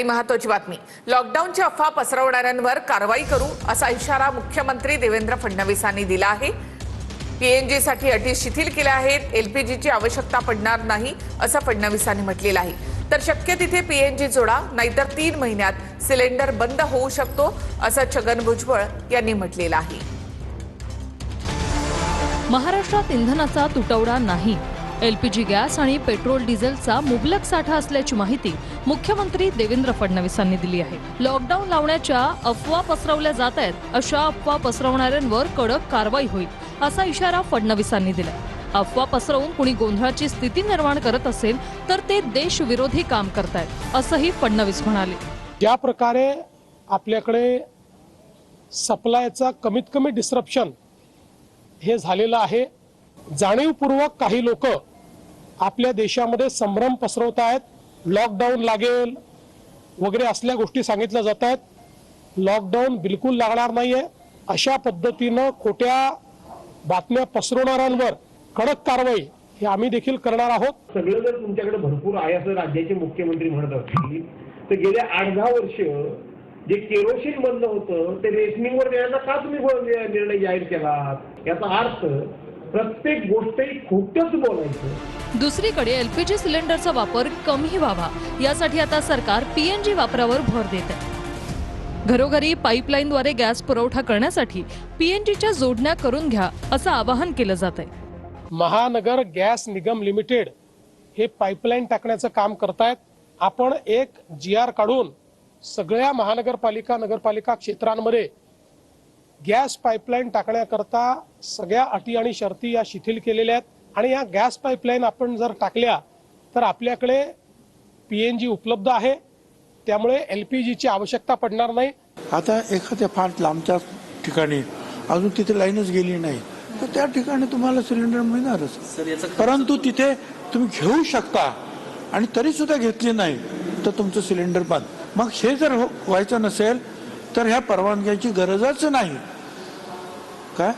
महत्त्वाची बातमी, लॉकडाऊनची अफवा पसरवणाऱ्यांवर कारवाई करू असा इशारा मुख्यमंत्री देवेंद्र फडणवीसांनी दिला आहे। पीएनजी साठी अटी शिथिल केल्या आहेत। एलपीजीची आवश्यकता पडणार नाही असं फडणवीसांनी म्हटलेलं आहे। तर शक्य तिथे पीएनजी जोडा, नाहीतर 3 महिन्यात सिलेंडर बंद होऊ शकतो असं छगन भुजबळ यांनी म्हटलेलं आहे। महाराष्ट्रात इंधनाचा तुटवडा नाही, एलपीजी गॅस आणि पेट्रोल डिझेलचा मुबलक साठा असल्याची माहिती मुख्यमंत्री देवेंद्र फडणवीसांनी दिली आहे। लॉकडाऊन लावण्याच्या अफवा पसरवल्या जात आहेत, अशा अफवा पसरवणाऱ्यांवर कडक कारवाई होईल असा इशारा फडणवीसांनी दिला। अफवा पसरवून कुणी गोंधळाची स्थिती निर्माण करत असेल तर ते देशविरोधी काम करतायत असंही फडणवीस म्हणाले। ज्या प्रकारे आपल्याकडे सप्लायचा कमीत कमी डिस्ट्रप्शन हे झालेलं आहे, जाणीवपूर्वक काही लोक आपल्या देशामध्ये संभ्रम पसरवत आहेत। लॉकडाऊन लागेल वगैरे असल्या गोष्टी सांगितल्या जात आहेत। लॉकडाऊन बिलकुल लागणार नाहीये, अशा पद्धतीनं खोट्या बातम्या पसरवणाऱ्यांवर कडक कारवाई हे आम्ही देखील करणार आहोत। सगळं जर तुमच्याकडे भरपूर आहे असं राज्याचे मुख्यमंत्री म्हणत असतील तर गेल्या 8-10 वर्ष जे केरोसिन बंद होतं ते रेशनिंगवर देण्याचा का तुम्ही निर्णय जाहीर केला? याचा अर्थ प्रत्येक गोष्ट खोटंच बोलायचं। दुसरीकडे एलपीजी सिलेंडरचा वापर कमी व्हावा यासाठी आता सरकार पीएनजी वापरावर भर देत आहे। घरोघरी पाईपलाईनद्वारे गॅस पुरवठा करण्यासाठी पीएनजीच्या जोडण्या करून घ्या असं आवाहन केलं जात आहे। महानगर गॅस निगम लिमिटेड हे पाईपलाईन टाकण्याचं काम करतायत। आपण एक जीआर काढून सगळ्या महानगरपालिका नगरपालिका क्षेत्रांमध्ये गॅस पाईपलाईन टाकण्याकरता सगळ्या अटी आणि शर्ती या शिथिल केलेल्या आहेत आणि या गॅस पाईपलाईन आपण जर टाकल्या तर आपल्याकडे पीएनजी उपलब्ध आहे, त्यामुळे एलपीजीची आवश्यकता पडणार नाही। आता एखाद्या फार लांबच्या ठिकाणी अजून तिथे लाईनच गेली नाही तर त्या ठिकाणी तुम्हाला सिलेंडर मिळणारच, परंतु तिथे तुम्ही घेऊ शकता आणि तरी सुद्धा घेतली नाही तर तुमचं सिलेंडर बंद। मग हे जर व्हायचं नसेल तर ह्या परवानग्याची गरजच नाही काय,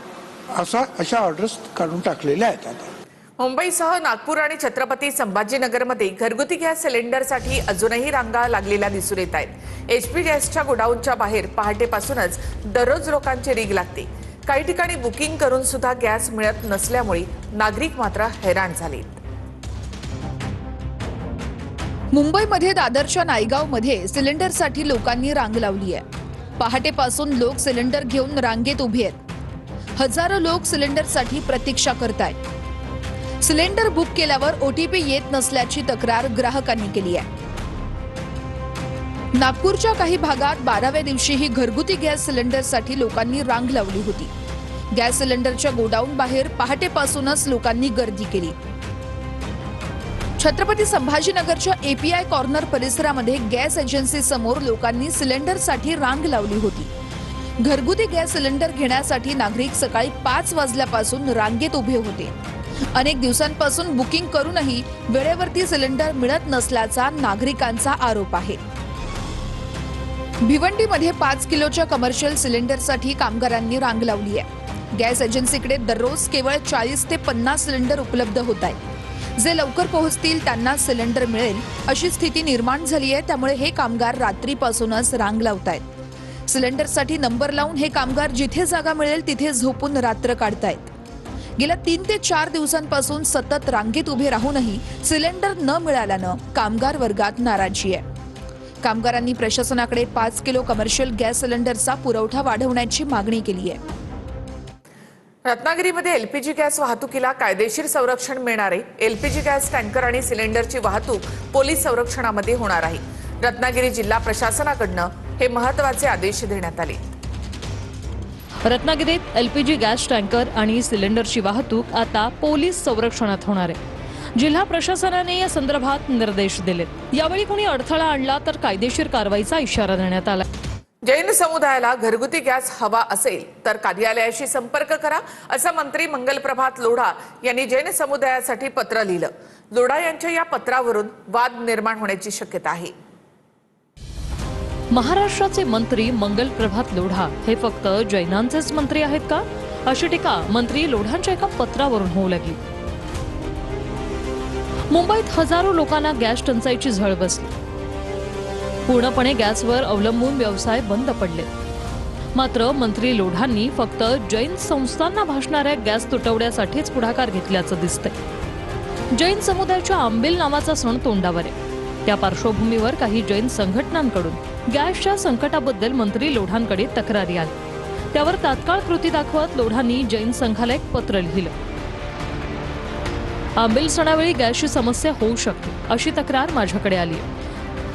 अशा ऑर्डर्स काढून टाकलेल्या आहेत। आता मुंबईसह नागपूर आणि छत्रपती संभाजीनगरमध्ये घरगुती गॅस सिलेंडरसाठी अजूनही रांगा लागलेल्या दिसून येत आहेत। एचपी गॅसच्या गोडाऊनच्या बाहेर पहाटेपासूनच दररोज लोकांची रीग लागते। काही ठिकाणी बुकिंग करून सुद्धा गॅस मिळत नसल्यामुळे नागरिक मात्र हैराण झालेत। मुंबईमध्ये दादरच्या नायगावमध्ये सिलेंडरसाठी लोकांनी रांग लावली आहे। पहाटेपासून लोक सिलेंडर घेऊन रांगेत उभे आहेत। हजारो लोक सिलेंडरसाठी प्रतीक्षा करतायत। सिलेंडर बुक केल्यावर ओटीपी येत नसल्याची तक्रार ग्राहकांनी केली आहे। नागपूरच्या काही भागात 12व्या दिवशीही घरगुती गॅस सिलेंडरसाठी लोकांनी रांग लावली होती। गॅस सिलेंडरच्या गोडाऊन बाहेर पहाटेपासूनच लोकांनी गर्दी केली। छत्रपती संभाजीनगरच्या एपीआय कॉर्नर परिसरामध्ये गॅस एजन्सी समोर लोकांनी सिलेंडरसाठी रांग लावली होती। घरगुती गॅस सिलेंडर घेण्यासाठी नागरिक सकाळी 5 वाजल्यापासून रांगेत उभे होते। अनेक दिवसांपासून बुकिंग करूनही वेळेवरती सिलेंडर मिळत नसल्याचा नागरिकांचा आरोप आहे। भिवंडीमध्ये 5 किलोच्या कमर्शियल सिलेंडरसाठी कामगारांनी रांग लावली आहे। गॅस एजन्सीकडे दररोज केवळ 40 ते 50 सिलेंडर उपलब्ध होत आहेत। जे लवकर पोहोचतील त्यांना सिलेंडर मिळेल अशी स्थिती निर्माण झाली आहे, त्यामुळे हे कामगार रात्रीपासूनच रांग लावतायत। सिलेंडरसाठी नंबर लावून हे कामगार जिथे जागा मिळेल तिथे झोपून रात्र काढतायत। गेल्या 3 ते 4 दिवसांपासून सतत रांगेत उभे राहूनही सिलेंडर न मिळाल्यानं कामगार वर्गात नाराजी आहे। कामगारांनी प्रशासनाकडे 5 किलो कमर्शियल गॅस सिलेंडरचा पुरवठा वाढवण्याची मागणी केली आहे। रत्नागिरीमध्ये एलपीजी गॅस वाहतुकीला कायदेशीर संरक्षण मिळणारे एलपीजी गॅस टँकर आणि सिलेंडरची वाहतूक पोलीस संरक्षणामध्ये होणार आहे। रत्नागिरी जिल्हा प्रशासनाकडून हे महत्त्वाचे आदेश देण्यात आले। रत्नागिरीत एलपीजी गॅस टँकर आणि सिलेंडरची वाहतूक आता पोलीस संरक्षणात होणार आहे। जिल्हा प्रशासनाने या संदर्भात निर्देश दिलेत। यावेळी कोणी अडथळा आणला तर कायदेशीर कारवाईचा इशारा देण्यात आला। जैन समुदायाला घरगुती गॅस हवा असेल तर कार्यालयाशी संपर्क करा असं मंत्री मंगलप्रभात लोढा यांनी जैन समुदायासाठी पत्र लिहिलं। लोढा यांच्या या पत्रावरून वाद निर्माण होण्याची शक्यता आहे। महाराष्ट्राचे मंत्री मंगलप्रभात लोढा हे फक्त जैनांचेच मंत्री आहेत का, अशी टीका मंत्री लोढांच्या एका पत्रावरून होऊ लागली। मुंबईत हजारो लोकांना गॅस टंचाईची झळ बसली। पूर्णपणे गॅसवर अवलंबून व्यवसाय बंद पडले. मात्र मंत्री लोढांनी फक्त जैन संस्थांना भासणाऱ्या गॅस तुटवड्यासाठीच पुढाकार घेतल्याचं दिसतंय. जैन समुदायाच्या आंबील नावाचा सण तोंडावर आहे. त्या पार्श्वभूमीवर काही जैन संघटनांकडून गॅसच्या संकटाबद्दल मंत्री लोढांकडे तक्रारी आली. त्यावर तात्काळ कृती दाखवत लोढांनी जैन संघाला एक पत्र लिहिलं. आंबील सणावेळी गॅसची समस्या होऊ शकते अशी तक्रार माझ्याकडे आली.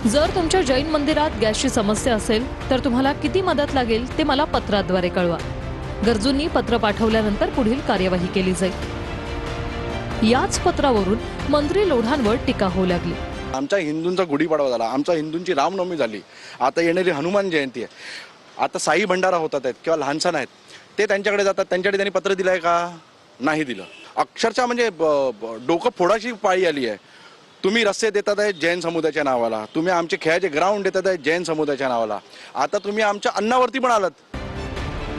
जर तुमच्या जैन मंदिरात गॅसची समस्या असेल तर तुम्हाला किती मदत लागेल ते मला पत्राद्वारे कळवा. गरजूंनी पत्र पाठवल्यानंतर पुढील कार्यवाही केली जाईल. याच पत्रावरून मंत्री लोढांवर टीका होऊ लागली. आमच्या हिंदूंचा गुढीपाडवा झाला, आमच्या हिंदूंची रामनवमी झाली, आता येणारी हनुमान जयंती आहे, आता साई भंडारा होतात आहेत किंवा लहानसण आहेत, ते त्यांच्याकडे जातात. त्यांच्याकडे त्यांनी पत्र दिलं आहे का? नाही दिलं. अक्षरशः म्हणजे डोकं फोडाची पाळी आली आहे. तुम्ही रस्ते देतात आहे जैन समुदायाच्या नावाला, तुम्ही आमचे खेळाचे ग्राउंड देतात आहे जैन समुदायाच्या नावाला, आता तुम्ही आमच्या अन्नावरती पण आलात.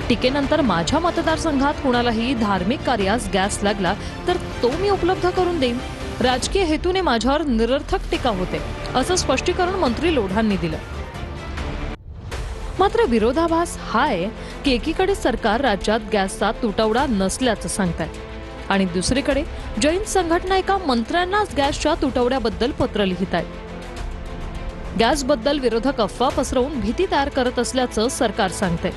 टीकेनंतर माझ्या मतदारसंघात कुणालाही धार्मिक कार्यास गॅस लागला तर तो मी उपलब्ध करून देईन. राजकीय हेतूने माझ्यावर निरर्थक टीका होते असं स्पष्टीकरण मंत्री लोढांनी दिलं. मात्र विरोधाभास हा आहे की एकीकडे सरकार राज्यात गॅसचा तुटवडा नसल्याचं सांगत आहे आणि दुसरीकडे जैन संघटना एका मंत्र्यांनाच गॅसच्या तुटवड्याबद्दल पत्र लिहित आहेत. गॅसबद्दल विरोधक अफवा पसरवून भीती तयार करत असल्याचं सरकार सांगतंय.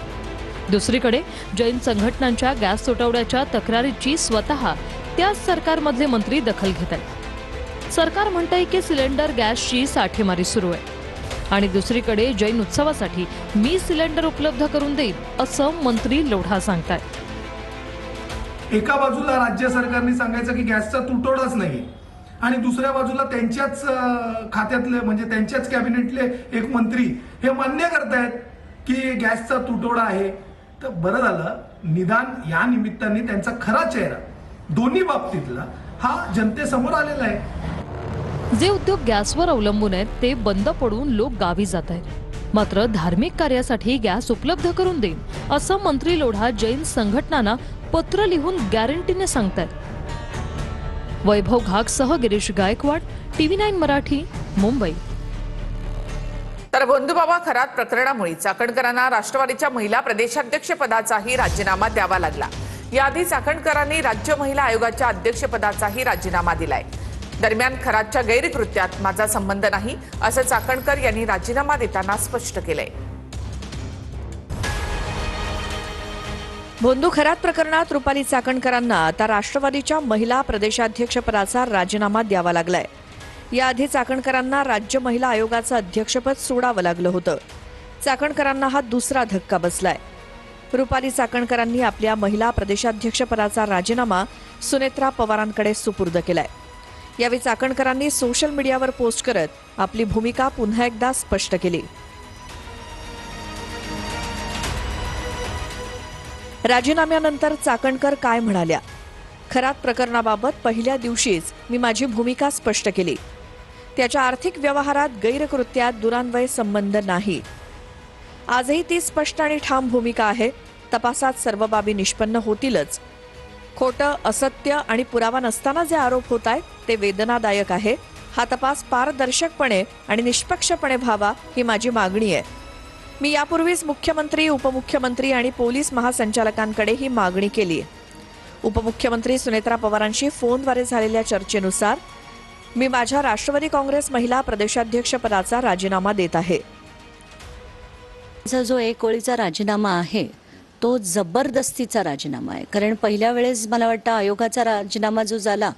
दुसरीकडे जैन संघटनांच्या गॅस तुटवड्याच्या तक्रारीची स्वतः त्याच सरकारमधले मंत्री दखल घेत आहेत. सरकार म्हणतंय की सिलेंडर गॅसची साठेमारी सुरू आहे आणि दुसरीकडे जैन उत्सवासाठी मी सिलेंडर उपलब्ध करून देईन असं मंत्री लोढा सांगतायत. एका बाजूला राज्य सरकारने सांगायचं की गॅसचा तुटवडाच नाही आणि दुसऱ्या बाजूला त्यांच्याच खात्यातले म्हणजे त्यांच्याच कॅबिनेटले एक मंत्री हे मान्य करतायत की गॅसचा तुटवडा आहे. तर बरं झालं निदान या निमित्ताने त्यांचा खरा चेहरा दोन्ही बाबतीतला हा जनतेसमोर आलेला आहे. जे उद्योग गॅसवर अवलंबून आहेत ते बंद पडून लोक गावी जात आहेत. मात्र धार्मिक कार्यासाठी गॅस उपलब्ध करून देईन असं मंत्री लोढा जैन संघटनांना पत्र लिहून गॅरंटीने सांगतात. वैभव घागसह गिरीश गायकवाड, TV9 मराठी, मुंबई. तर बंधुबाबा खरात प्रकरणामुळे चाकणकरांना राष्ट्रवादीच्या महिला प्रदेशाध्यक्षपदाचाही राजीनामा द्यावा लागला. याआधी चाकणकरांनी राज्य महिला आयोगाच्या अध्यक्षपदाचाही राजीनामा दिलाय. दरम्यान खरातच्या गैरकृत्यात माझा संबंध नाही असं चाकणकर यांनी राजीनामा देताना स्पष्ट केलंय. भोंदू खरात प्रकरणात रुपाली चाकणकरांना आता राष्ट्रवादीच्या महिला प्रदेशाध्यक्षपदाचा राजीनामा द्यावा लागलाय. याआधी चाकणकरांना राज्य महिला आयोगाचं अध्यक्षपद सोडावं लागलं होतं. चाकणकरांना हा दुसरा धक्का बसलाय. रुपाली चाकणकरांनी आपल्या महिला प्रदेशाध्यक्षपदाचा राजीनामा सुनेत्रा पवारांकडे सुपूर्द केलाय. यावेळी चाकणकरांनी सोशल मीडियावर पोस्ट करत आपली भूमिका पुन्हा एकदा स्पष्ट केली. राजीनाम्यानंतर चाकणकर काय म्हणाल्या? खरात प्रकरणाबाबत पहिल्या दिवशीच मी माझी भूमिका स्पष्ट केली. त्याच्या आर्थिक व्यवहारात गैरकृत्यात दुरान्वय संबंध नाही. आजही ती स्पष्ट आणि ठाम भूमिका आहे. तपासात सर्व बाबी निष्पन्न होतीलच. खोटं, असत्य आणि पुरावा नसताना जे आरोप होत आहेत ते वेदनादायक आहे. हा तपास पारदर्शकपणे आणि निष्पक्षपणे व्हावा ही माझी मागणी आहे. मी यापूर्वीच मुख्यमंत्री, उपमुख्यमंत्री आणि पोलीस महासंचालकांकडे ही मागणी केली. उपमुख्यमंत्री सुनेत्रा पवारांशी फोनद्वारे झालेल्या चर्चेनुसार मी माझ्या राष्ट्रवादी काँग्रेस महिला प्रदेशाध्यक्षपदाचा राजीनामा देत आहे. जो एक ओळीचा राजीनामा आहे तो जबरदस्तीचा राजीनामा आहे. कारण पहिल्या वेळेस मला वाटतं आयोगाचा राजीनामा जो झाला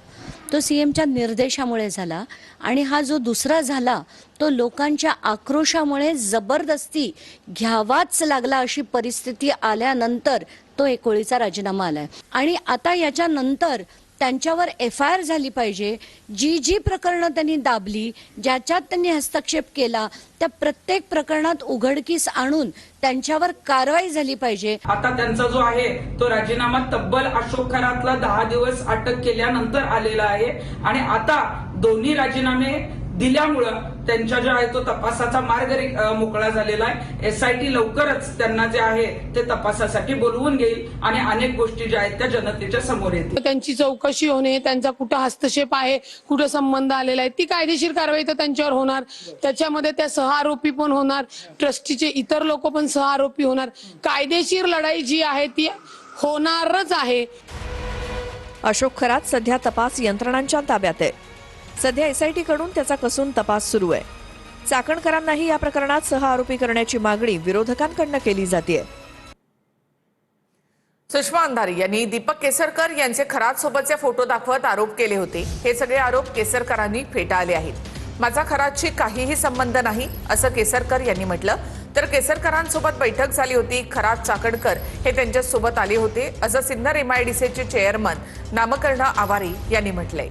तो CMच्या निर्देशामुळे झाला आणि हा जो दुसरा झाला तो लोकांच्या आक्रोशामुळे जबरदस्ती घ्यावाच लागला अशी परिस्थिती आल्यानंतर तो एक ओळीचा राजीनामा आलाय. आणि आता याच्यानंतर त्यांच्यावर FIR झाली पाहिजे. जी प्रकरणं त्यांनी दाबली, ज्याच्यात त्यांनी हस्तक्षेप केला त्या प्रत्येक प्रकरणात उघडकीस आणून त्यांच्यावर कारवाई झाली पाहिजे. आता त्यांचा जो आहे तो राजीनामा तब्बल अशोक खरातला 10 दिवस अटक केल्यानंतर आलेला आहे आणि आता दोन्ही राजीनामे दिल्यामुळं त्यांच्या जो आहे तो तपासाचा मार्ग मोकळा झालेला आहे. SIT लवकरच त्यांना जे आहे ते तपासासाठी बोलवून घेईल आणि अनेक गोष्टी ज्या आहेत त्या जनतेच्या समोर येतील. त्यांची चौकशी होणे, त्यांचा कुठं हस्तक्षेप आहे, कुठं संबंध आलेला आहे, ती कायदेशीर कारवाई तर त्यांच्यावर होणार. त्याच्यामध्ये त्या सहआरोपी पण होणार, ट्रस्टीचे इतर लोक पण सहआरोपी होणार. कायदेशीर लढाई जी आहे ती होणारच आहे. अशोक खरात सध्या तपास यंत्रणांच्या ताब्यात आहे. सध्या SIT कडून त्याचा कसून तपास सुरू आहे. चाकणकरांनाही या प्रकरणात सहआरोपी करण्याची मागणी विरोधकांकडून केली जाते. सुषमा अंधारी यांनी दीपक केसरकर यांचे खरात सोबतचे फोटो दाखवत आरोप केले होते. हे सगळे आरोप केसरकरांनी फेटाळले आहेत. माझा खरातशी काहीही संबंध नाही असं केसरकर यांनी म्हटलं. तर केसरकरांसोबत बैठक झाली होती. खरात चाकणकर हे त्यांच्यासोबत आले होते असं सिन्नर MIDCचे चेअरमन नामकर्ण आवारी यांनी म्हटलंय.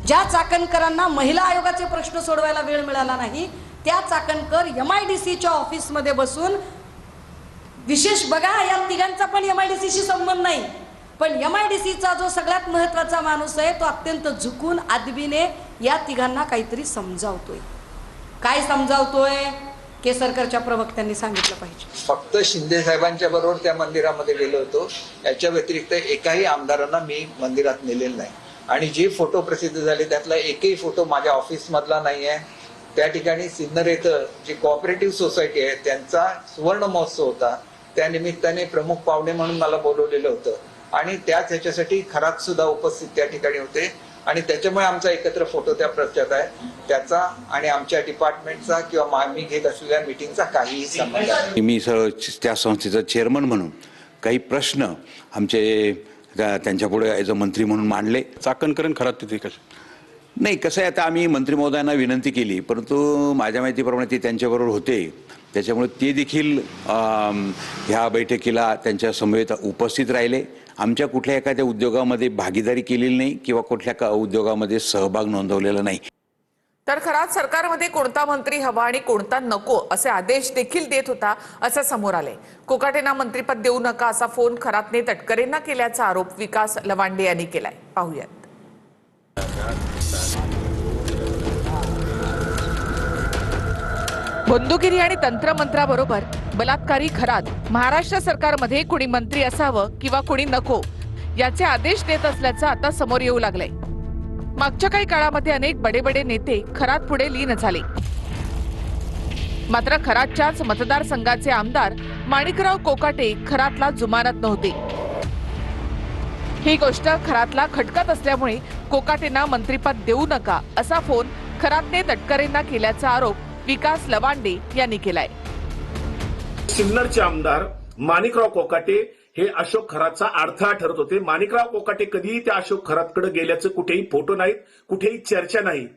ज्या चाकणकरांना महिला आयोगाचे प्रश्न सोडवायला वेळ मिळाला नाही त्या चाकणकर MIDCच्या ऑफिसमध्ये बसून विशेष बघा, या तिघांचा पण MIDCशी संबंध नाही, पण MIDCचा जो सगळ्यात महत्वाचा माणूस आहे तो अत्यंत झुकून आदबीने या तिघांना काहीतरी समजावतोय. काय समजावतोय? केसरकरच्या प्रवक्त्यांनी सांगितलं पाहिजे. फक्त शिंदे साहेबांच्या बरोबर त्या मंदिरामध्ये गेलो होतो. याच्या व्यतिरिक्त एकाही आमदारांना मी मंदिरात नेलेलं नाही. आणि जे फोटो प्रसिद्ध झाले त्यातला एकही फोटो माझ्या ऑफिस मधला नाही आहे. त्या ठिकाणी सिन्नर येथं जी कोऑपरेटिव्ह सोसायटी आहे त्यांचा सुवर्ण महोत्सव होता. त्या निमित्ताने प्रमुख पाहुणे म्हणून मला बोलवलेलं होतं आणि त्याच ह्याच्यासाठी खरात सुद्धा उपस्थित त्या ठिकाणी होते आणि त्याच्यामुळे आमचा एकत्र फोटो त्या प्रचारात आहे. त्याचा आणि आमच्या डिपार्टमेंटचा किंवा मी घेत असलेल्या मीटिंगचा काहीही संबंध नाही. मी त्या संस्थेचा चेअरमन म्हणून काही प्रश्न आमचे त्यांच्यापुढे ॲज अ मंत्री म्हणून मांडले. चाकणकरण खरात तिथे कसं नाही, कसं आहे, आता आम्ही मंत्री महोदयांना विनंती केली परंतु माझ्या माहितीप्रमाणे ते त्यांच्याबरोबर होते. त्याच्यामुळे ते देखील ह्या बैठकीला त्यांच्या समवेत उपस्थित राहिले. आमच्या कुठल्या एखाद्या उद्योगामध्ये भागीदारी केलेली नाही किंवा कुठल्या उद्योगामध्ये सहभाग नोंदवलेला नाही. तर खरात सरकारमध्ये कोणता मंत्री हवा आणि कोणता नको असे आदेश देखील देत होता असं समोर आलंय. कोकाटेंना मंत्रिपद देऊ नका असा फोन खरातने तटकरेंना केल्याचा आरोप विकास लवांडे यांनी केलाय. पाहूयात. बंदुगिरी आणि तंत्रमंत्राबरोबर बलात्कारी खरात महाराष्ट्र सरकारमध्ये कुणी मंत्री असावं किंवा कुणी नको याचे आदेश देत असल्याचं आता समोर येऊ लागलंय. मागच्या काही काळामध्ये अनेक बडे नेते खरात पुढे लीन झाले. मात्र खरातच्याच मतदारसंघाचे आमदार माणिकराव कोकाटे खरातला जुमानत नव्हते. ही गोष्ट खरातला खटकत असल्यामुळे कोकाटेंना मंत्रिपद देऊ नका असा फोन खरातने तटकरेंना केल्याचा आरोप विकास लवांडे यांनी केलाय. सिन्नरचे आमदार माणिकराव कोकाटे हे अशोक खरातचा अडथळा ठरत होते. माणिकराव कोकाटे कधीही त्या अशोक खरातकडे गेल्याचं कुठेही फोटो नाहीत, कुठेही चर्चा नाही.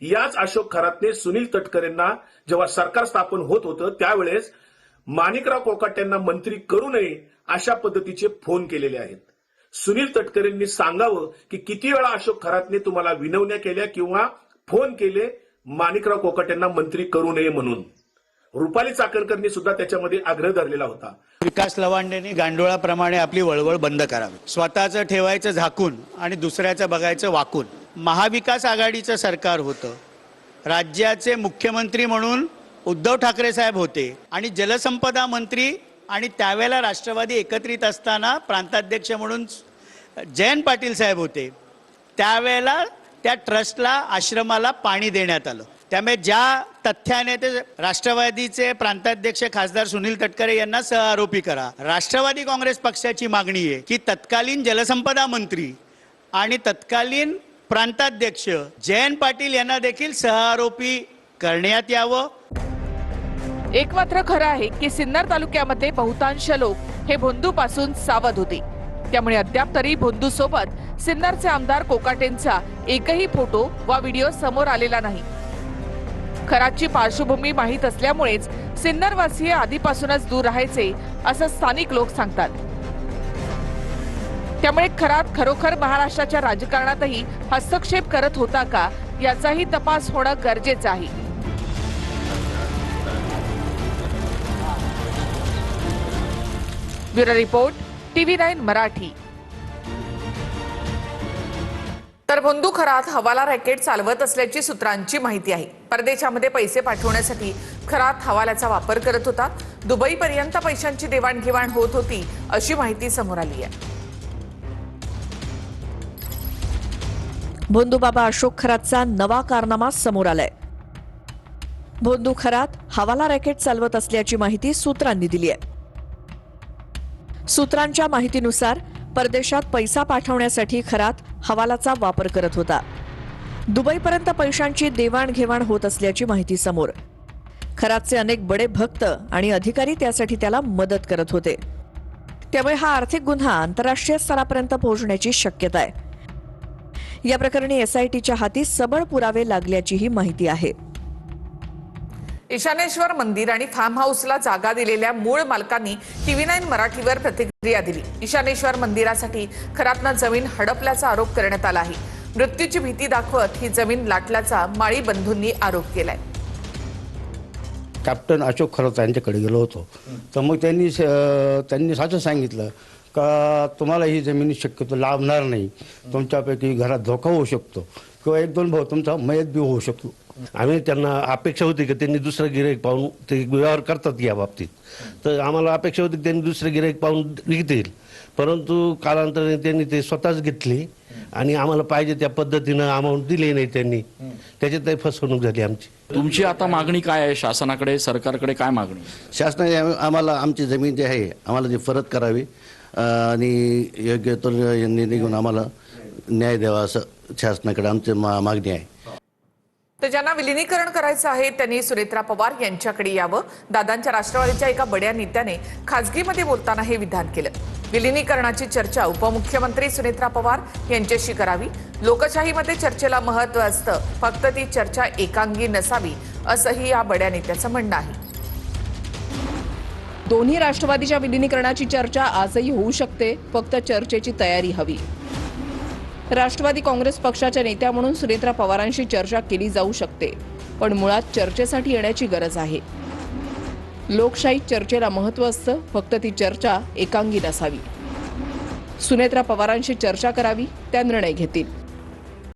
याच अशोक खरातने सुनील तटकरेंना जेव्हा सरकार स्थापन होत होतं त्यावेळेस माणिकराव कोकाटेंना मंत्री करू नये अशा पद्धतीचे फोन केलेले आहेत. सुनील तटकरेंनी सांगावं की किती वेळा अशोक खरातने तुम्हाला विनवण्या केल्या किंवा फोन केले माणिकराव कोकाटेंना मंत्री करू नये म्हणून. रुपाली चाकणकरनी सुद्धा त्याच्यामध्ये आग्रह धरलेला होता. विकास लवांडेंनी गांडोळाप्रमाणे आपली वळवळ बंद करावी. स्वतःचं ठेवायचं झाकून आणि दुसऱ्याचं बघायचं वाकून. महाविकास आघाडीचं सरकार होतं. राज्याचे मुख्यमंत्री म्हणून उद्धव ठाकरे साहेब होते आणि जलसंपदा मंत्री आणि त्यावेळेला राष्ट्रवादी एकत्रित असताना प्रांताध्यक्ष म्हणून जयंत पाटील साहेब होते. त्यावेळेला त्या ट्रस्टला आश्रमाला पाणी देण्यात आलं. त्यामुळे ज्या तथ्याने ते राष्ट्रवादीचे प्रांताध्यक्ष खासदार सुनील तटकरे यांना सहआरोपी करा. राष्ट्रवादी काँग्रेस पक्षाची मागणी आहे की तत्कालीन जलसंपदा मंत्री आणि तत्कालीन प्रांताध्यक्ष जयंत पाटील यांना देखील सहआरोपी करण्यात यावं. एक मात्र खरं आहे की सिन्नर तालुक्यामध्ये बहुतांश लोक हे भोंदूपासून सावध होते. त्यामुळे अद्याप तरी भोंदू सोबत सिन्नरचे आमदार कोकाटेंचा एकही फोटो वा व्हिडिओ समोर आलेला नाही. खरातची पार्श्वभूमी माहीत असल्यामुळेच सिन्नरवासीय आधीपासूनच दूर राहायचे असं स्थानिक लोक सांगतात. त्यामुळे खरात खरोखर महाराष्ट्राच्या राजकारणातही हस्तक्षेप करत होता का याचाही तपास होणं गरजेचं आहे. Bureau report TV9 Marathi. तर भोंदू खरात हवाला रॅकेट चालवत असल्याची सूत्रांची माहिती आहे. परदेशामध्ये पैसे पाठवण्यासाठी खरात हवाल्याचा वापर करत होता. दुबईपर्यंत पैशांची देवाणघेवाण होत होती अशी माहिती समोर आली आहे. भोंदूबाबा अशोक खरातचा नवा कारनामा समोर आलाय. भोंदू खरात हवाला रॅकेट चालवत असल्याची माहिती सूत्रांनी दिली आहे. सूत्रांच्या माहितीनुसार परदेशात पैसा पाठवण्यासाठी खरात हवालाचा वापर करत होता. दुबईपर्यंत पैशांची देवाणघेवाण होत असल्याची माहिती समोर. खरातचे अनेक बडे भक्त आणि अधिकारी त्यासाठी त्याला मदत करत होते. त्यामुळे हा आर्थिक गुन्हा आंतरराष्ट्रीय स्तरापर्यंत पोहोचण्याची शक्यता आहे. या प्रकरणी एसआयटीच्या हाती सबळ पुरावे लागल्याचीही माहिती आहे. ईशानेश्वर मंदिर आणि फार्म हाऊसला जागा दिलेल्या मूळ मालकांनी TV9 मराठीवर प्रतिक्रिया दिली. ईशानेश्वर मंदिरासाठी खरातनं जमीन हडपल्याचा आरोप करण्यात आला आहे. मृत्यूची भीती दाखवत ही जमीन लाटल्याचा माळी बंधूंनी आरोप केलाय. कॅप्टन अशोक खरात यांच्याकडे गेलो होतो, तर मग त्यांनी असं सांगितलं का तुम्हाला ही जमीन शक्यतो लाभणार नाही, तुमच्यापैकी घरात धोका होऊ शकतो किंवा एक दोन भाऊ तुमचा मयत बी होऊ शकतो. आम्ही त्यांना अपेक्षा होती की त्यांनी दुसरं गिऱ्हाईक पाहून ते व्यवहार करतात या बाबतीत, तर आम्हाला अपेक्षा होती की त्यांनी दुसरं गिऱ्हाईक पाहून विकतील, परंतु कालांतराने त्यांनी ते स्वतःच घेतली आणि आम्हाला पाहिजे त्या पद्धतीनं अमाऊंट दिली नाही त्यांनी. त्याच्यात फसवणूक झाली आमची. तुमची आता मागणी काय आहे शासनाकडे, सरकारकडे काय मागणी? शासनाने आम्हाला आमची जमीन जी आहे आम्हाला जी परत करावी आणि योग्य तो निर्णय घेऊन आम्हाला न्याय द्यावा असं शासनाकडे आमची मागणी आहे. तर ज्यांना विलिनीकरण करायचं आहे त्यांनी सुनेत्रा पवार यांच्याकडे यावं. दादांच्या राष्ट्रवादीच्या एका बड्या नेत्याने खासगीमध्ये बोलताना हे विधान केलं. विलिनीकरणाची चर्चा उपमुख्यमंत्री सुनेत्रा पवार यांच्याशी करावी. लोकशाहीमध्ये चर्चेला महत्त्व असतं, फक्त ती चर्चा एकांगी नसावी असंही या बड्या नेत्याचं म्हणणं आहे. दोन्ही राष्ट्रवादीच्या विलिनीकरणाची चर्चा आजही होऊ शकते, फक्त चर्चेची तयारी हवी. राष्ट्रवादी काँग्रेस पक्षाच्या नेत्या म्हणून सुनेत्रा पवारांशी चर्चा केली जाऊ शकते, पण मुळात चर्चेसाठी येण्याची गरज आहे. लोकशाहीत चर्चेला महत्त्व असतं, फक्त ती चर्चा एकांगी नसावी. सुनेत्रा पवारांशी चर्चा करावी, त्या निर्णय घेतील.